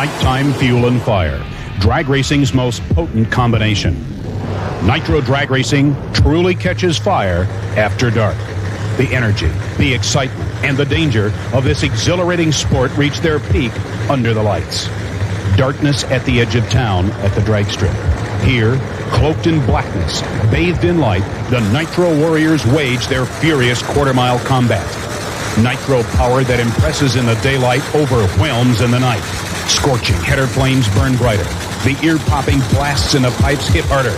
nighttime fuel and fire, drag racing's most potent combination. Nitro drag racing truly catches fire after dark. The energy, the excitement, and the danger of this exhilarating sport reach their peak under the lights. Darkness at the edge of town at the drag strip. Here, cloaked in blackness, bathed in light, the Nitro warriors wage their furious quarter-mile combat. Nitro power that impresses in the daylight overwhelms in the night. Scorching header flames burn brighter. The ear-popping blasts in the pipes hit harder.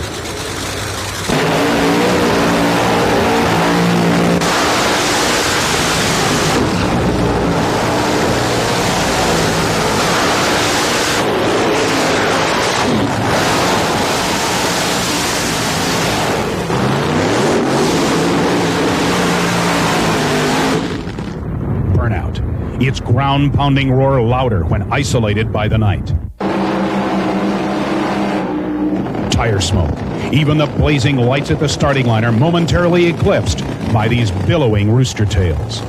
Its ground-pounding roar louder when isolated by the night. Tire smoke. Even the blazing lights at the starting line are momentarily eclipsed by these billowing rooster tails.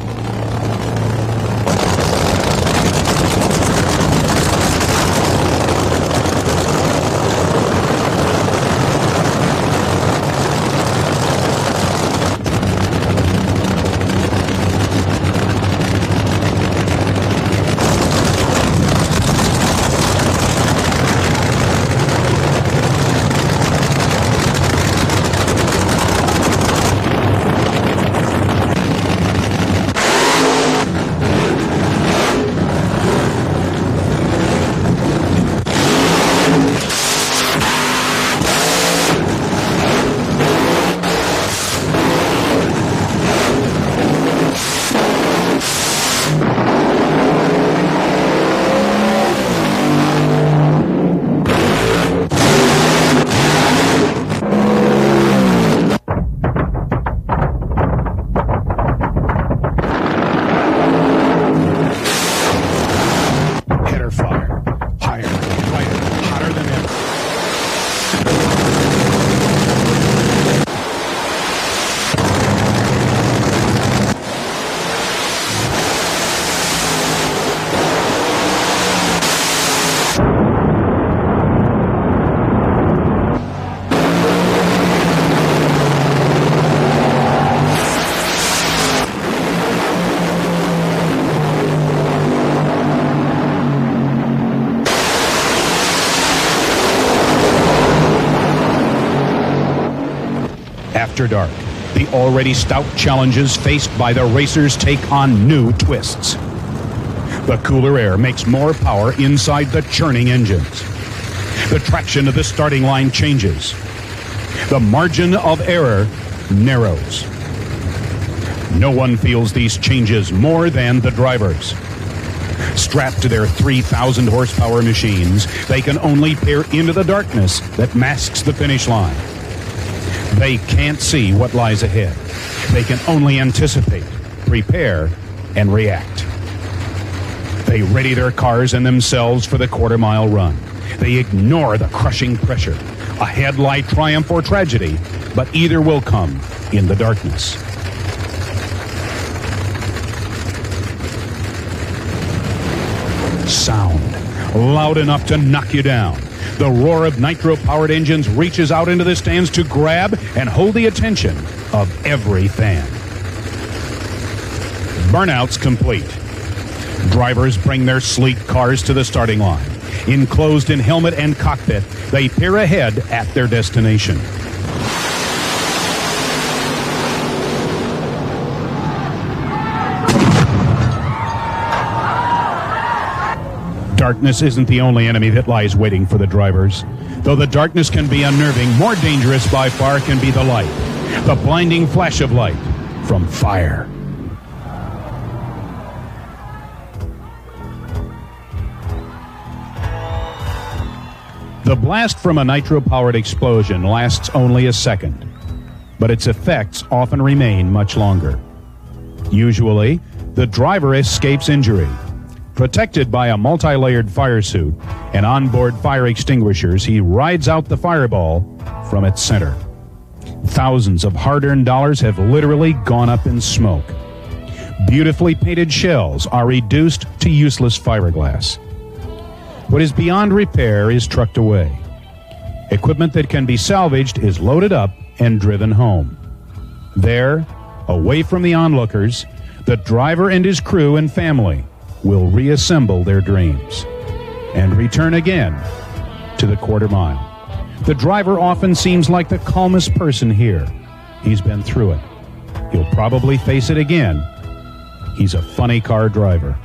After dark, the already stout challenges faced by the racers take on new twists. The cooler air makes more power inside the churning engines. The traction of the starting line changes. The margin of error narrows. No one feels these changes more than the drivers. Strapped to their 3,000 horsepower machines, they can only peer into the darkness that masks the finish line. They can't see what lies ahead. They can only anticipate, prepare, and react. They ready their cars and themselves for the quarter-mile run. They ignore the crushing pressure. Ahead lie triumph or tragedy, but either will come in the darkness. Sound loud enough to knock you down. The roar of nitro-powered engines reaches out into the stands to grab and hold the attention of every fan. Burnouts complete. Drivers bring their sleek cars to the starting line. Enclosed in helmet and cockpit, they peer ahead at their destination. Darkness isn't the only enemy that lies waiting for the drivers. Though the darkness can be unnerving, more dangerous by far can be the light. The blinding flash of light from fire. The blast from a nitro-powered explosion lasts only a second, but its effects often remain much longer. Usually, the driver escapes injury. Protected by a multi-layered fire suit and onboard fire extinguishers, he rides out the fireball from its center. Thousands of hard-earned dollars have literally gone up in smoke. Beautifully painted shells are reduced to useless fiberglass. What is beyond repair is trucked away. Equipment that can be salvaged is loaded up and driven home. There, away from the onlookers, the driver and his crew and family will reassemble their dreams and return again to the quarter mile. The driver often seems like the calmest person here. He's been through it. He'll probably face it again. He's a funny car driver.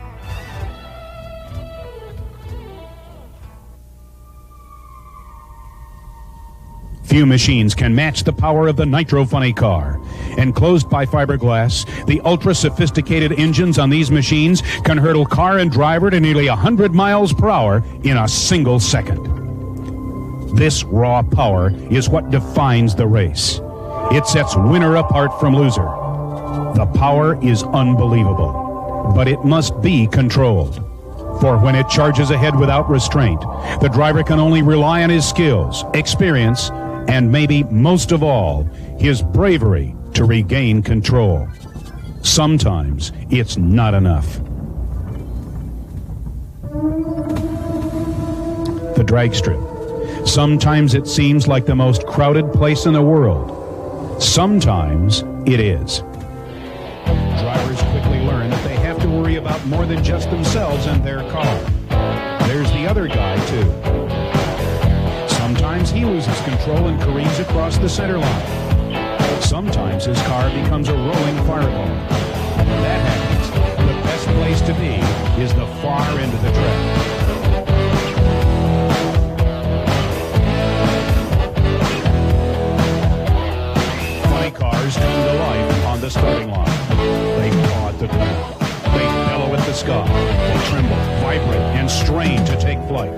Few machines can match the power of the Nitro funny car. Enclosed by fiberglass, the ultra-sophisticated engines on these machines can hurdle car and driver to nearly 100 miles per hour in a single second. This raw power is what defines the race. It sets winner apart from loser. The power is unbelievable, but it must be controlled. For when it charges ahead without restraint, the driver can only rely on his skills, experience, and maybe most of all, his bravery to regain control. Sometimes it's not enough. The drag strip. Sometimes it seems like the most crowded place in the world. Sometimes it is. Drivers quickly learn that they have to worry about more than just themselves and their car. There's the other guy, too. Sometimes he loses control and careens across the center line. Sometimes his car becomes a rolling fireball. When that happens, the best place to be is the far end of the track. Funny cars come to life on the starting line. They paw at the ground. They bellow at the sky. They tremble, vibrate, and strain to take flight.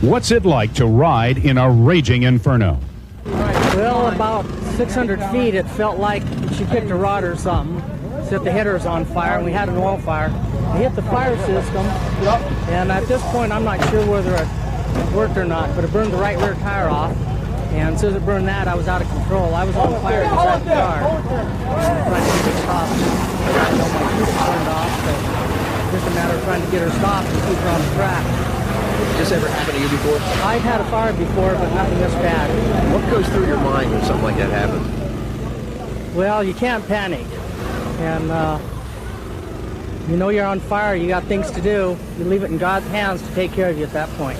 What's it like to ride in a raging inferno? Well, about 600 feet, it felt like she picked a rod or something. Set the headers on fire, and we had an oil fire. We hit the fire system, and at this point, I'm not sure whether it worked or not, but it burned the right rear tire off. And as soon as it burned that, I was out of control. I was on fire inside the car, trying to get her stopped. I know my shoes turned off, so it's just a matter of trying to get her stopped and keep her on the track. This ever happened to you before? I've had a fire before, but nothing this bad. What goes through your mind when something like that happens? Well, you can't panic. And you know you're on fire, you got things to do. You leave it in God's hands to take care of you at that point.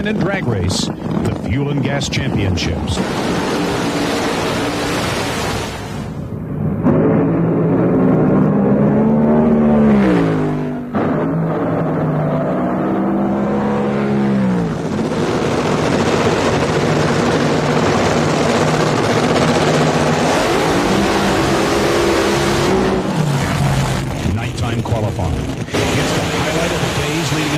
independent drag race, the Fuel and Gas Championships.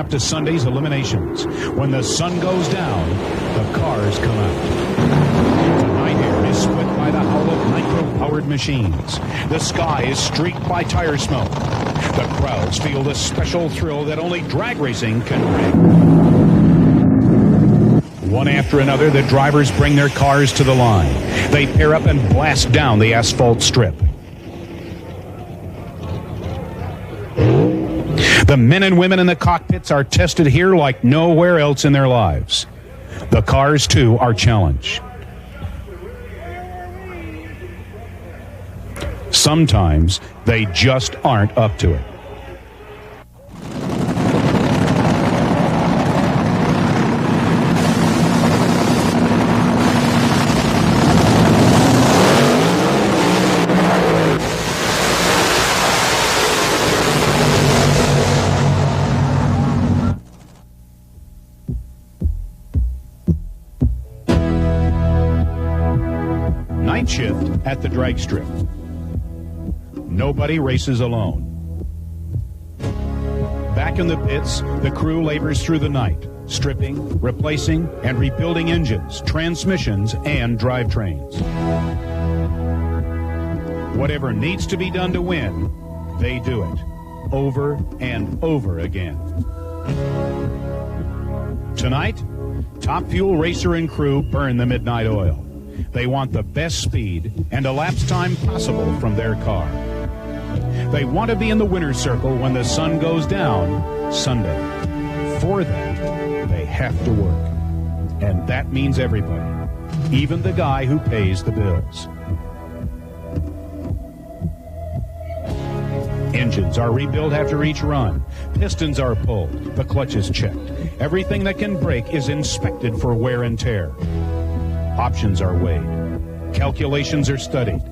To Sunday's eliminations. When the sun goes down, the cars come out. The night air is split by the howl of Nitro-powered machines. The sky is streaked by tire smoke. The crowds feel the special thrill that only drag racing can bring. One after another, the drivers bring their cars to the line. They pair up and blast down the asphalt strip. The men and women in the cockpits are tested here like nowhere else in their lives. The cars, too, are challenged. Sometimes they just aren't up to it. Night shift at the drag strip. Nobody races alone. Back in the pits, the crew labors through the night, stripping, replacing, and rebuilding engines, transmissions, and drivetrains. Whatever needs to be done to win, they do it, over and over again. Tonight, Top Fuel racer and crew burn the midnight oil. They want the best speed and elapsed time possible from their car. They want to be in the winner's circle when the sun goes down Sunday. For that, they have to work. And that means everybody, even the guy who pays the bills. Engines are rebuilt after each run. Pistons are pulled. The clutch is checked. Everything that can break is inspected for wear and tear. Options are weighed. Calculations are studied.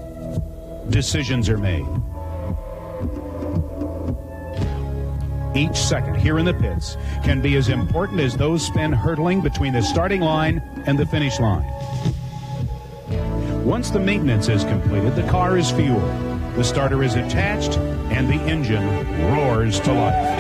Decisions are made. Each second here in the pits can be as important as those spent hurtling between the starting line and the finish line. Once the maintenance is completed, the car is fueled, the starter is attached, and the engine roars to life.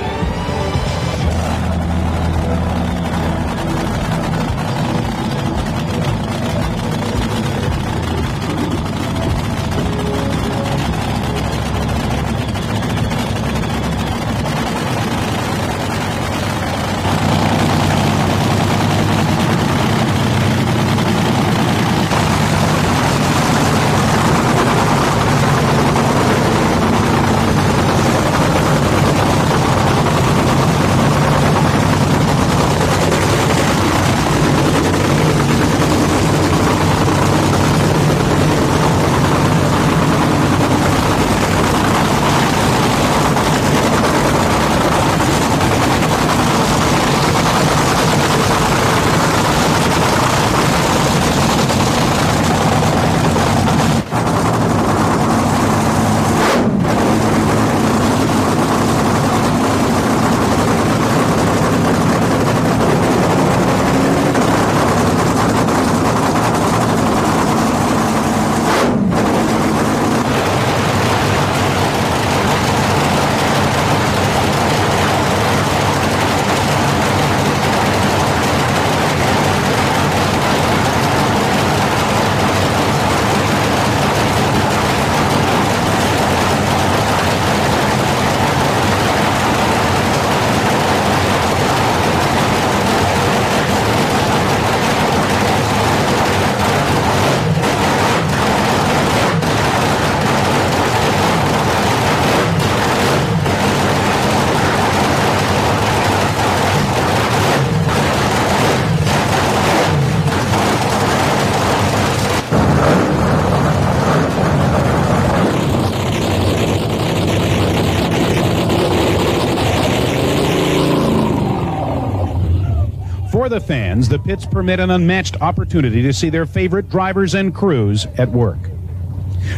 the fans, the pits permit an unmatched opportunity to see their favorite drivers and crews at work.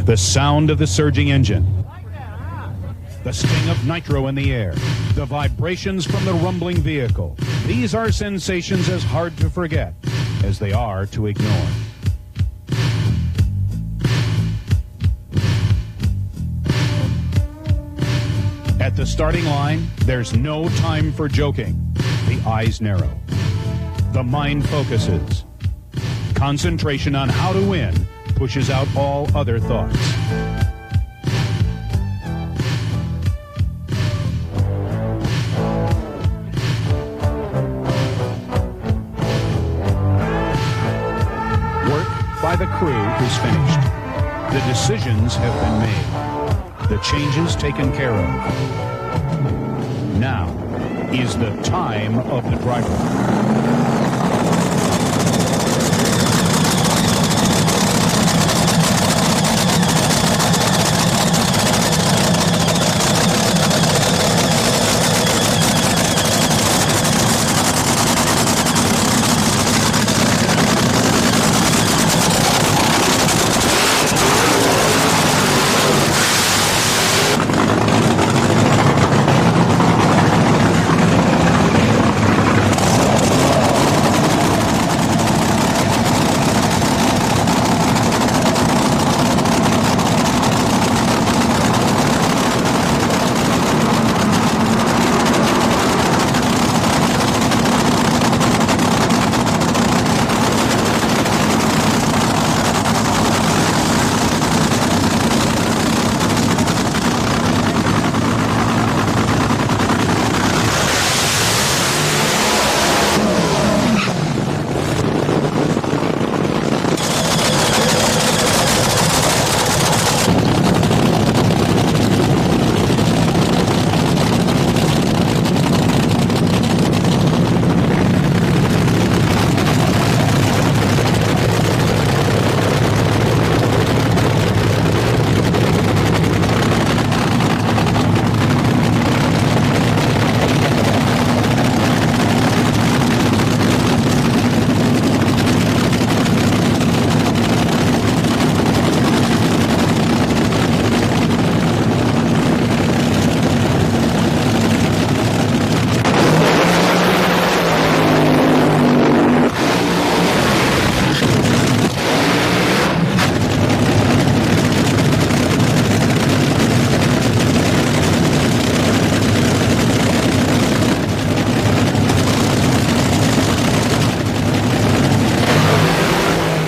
The sound of the surging engine, the sting of nitro in the air, the vibrations from the rumbling vehicle. These are sensations as hard to forget as they are to ignore. At the starting line, there's no time for joking. The eyes narrow. The mind focuses. Concentration on how to win pushes out all other thoughts. Work by the crew is finished. The decisions have been made. The changes taken care of. Now is the time of the driver.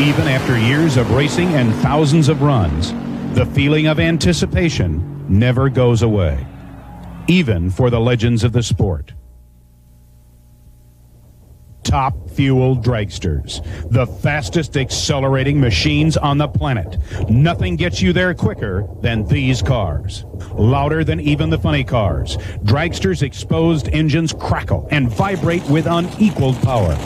Even after years of racing and thousands of runs, the feeling of anticipation never goes away, even for the legends of the sport. Top fuel dragsters, the fastest accelerating machines on the planet. Nothing gets you there quicker than these cars. Louder than even the funny cars, dragsters' exposed engines crackle and vibrate with unequaled power.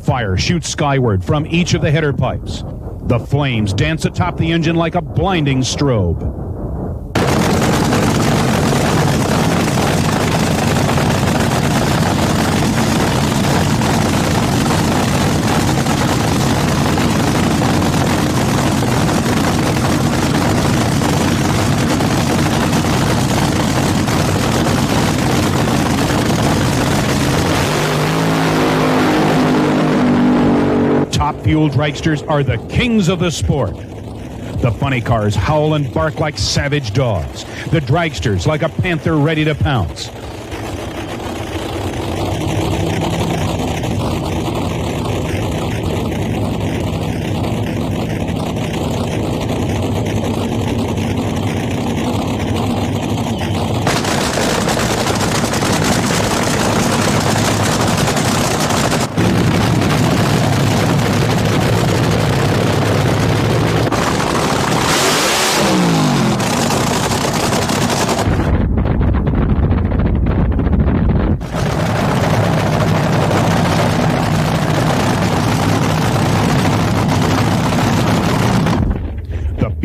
Fire shoots skyward from each of the header pipes. The flames dance atop the engine like a blinding strobe. Fuel dragsters are the kings of the sport. The funny cars howl and bark like savage dogs. The dragsters like a panther ready to pounce.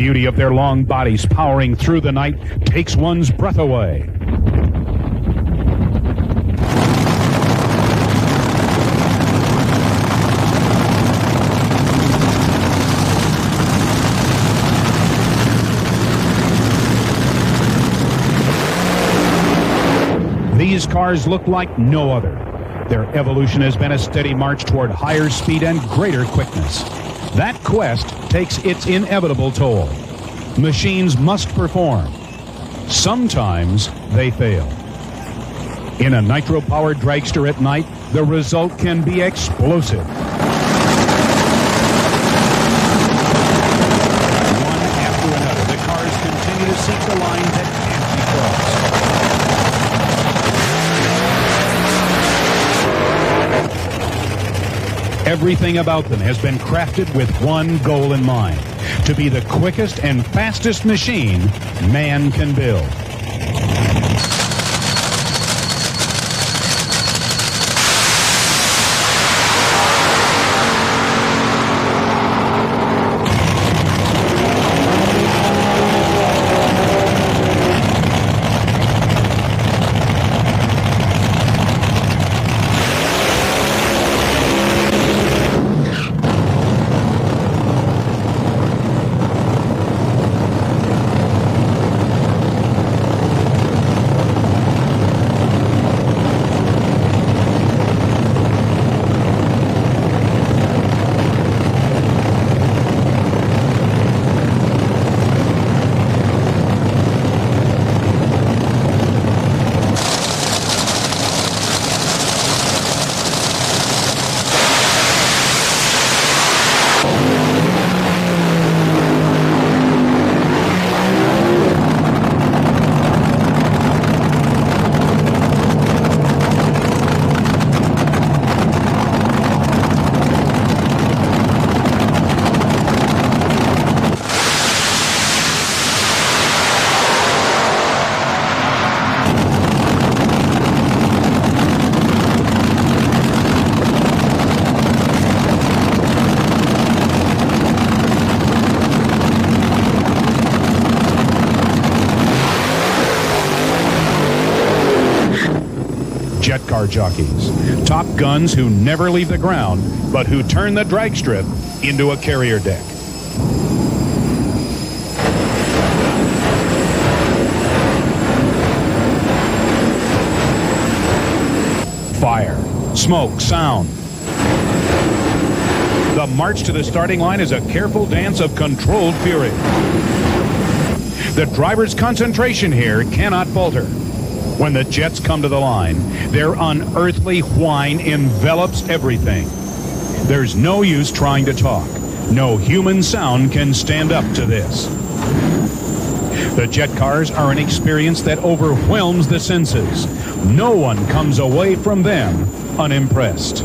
beauty of their long bodies powering through the night takes one's breath away. These cars look like no other. Their evolution has been a steady march toward higher speed and greater quickness. That quest takes its inevitable toll. Machines must perform. Sometimes they fail. In a nitro-powered dragster at night, the result can be explosive. One after another, the cars continue to seek the line that can't be crossed. Everything about them has been crafted with one goal in mind: to be the quickest and fastest machine man can build. Jet car jockeys, top guns who never leave the ground, but who turn the drag strip into a carrier deck. Fire, smoke, sound. The march to the starting line is a careful dance of controlled fury. The driver's concentration here cannot falter. When the jets come to the line, their unearthly whine envelops everything. There's no use trying to talk. No human sound can stand up to this. The jet cars are an experience that overwhelms the senses. No one comes away from them unimpressed.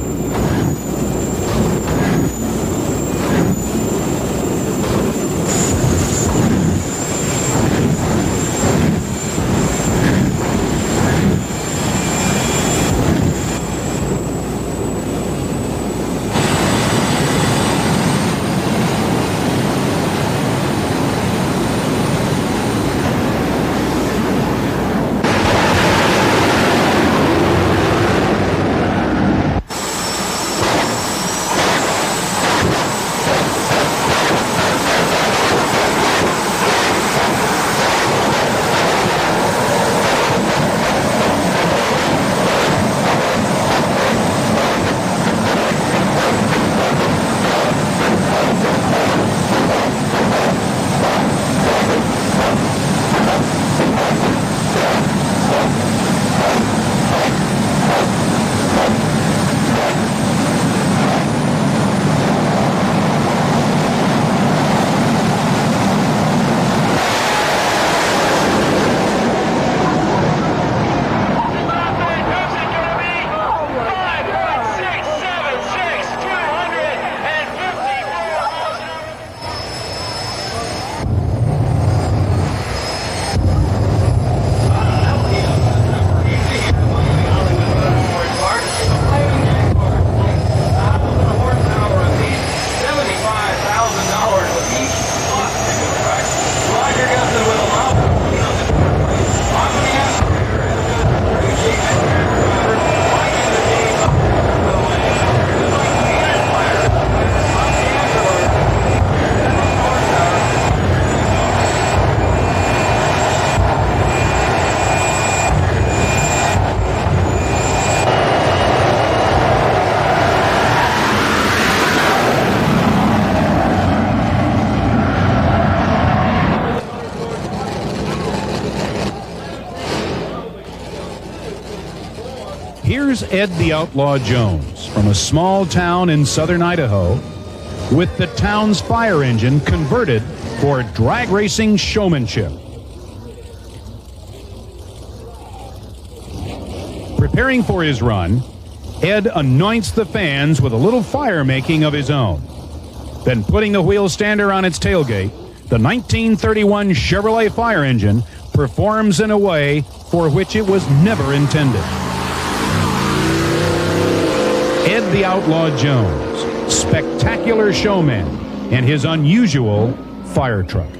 Here's Ed the Outlaw Jones from a small town in southern Idaho with the town's fire engine converted for drag racing showmanship. Preparing for his run, Ed anoints the fans with a little fire making of his own. Then putting the wheel stander on its tailgate, the 1931 Chevrolet fire engine performs in a way for which it was never intended. Ed the Outlaw Jones, spectacular showman, and his unusual fire truck.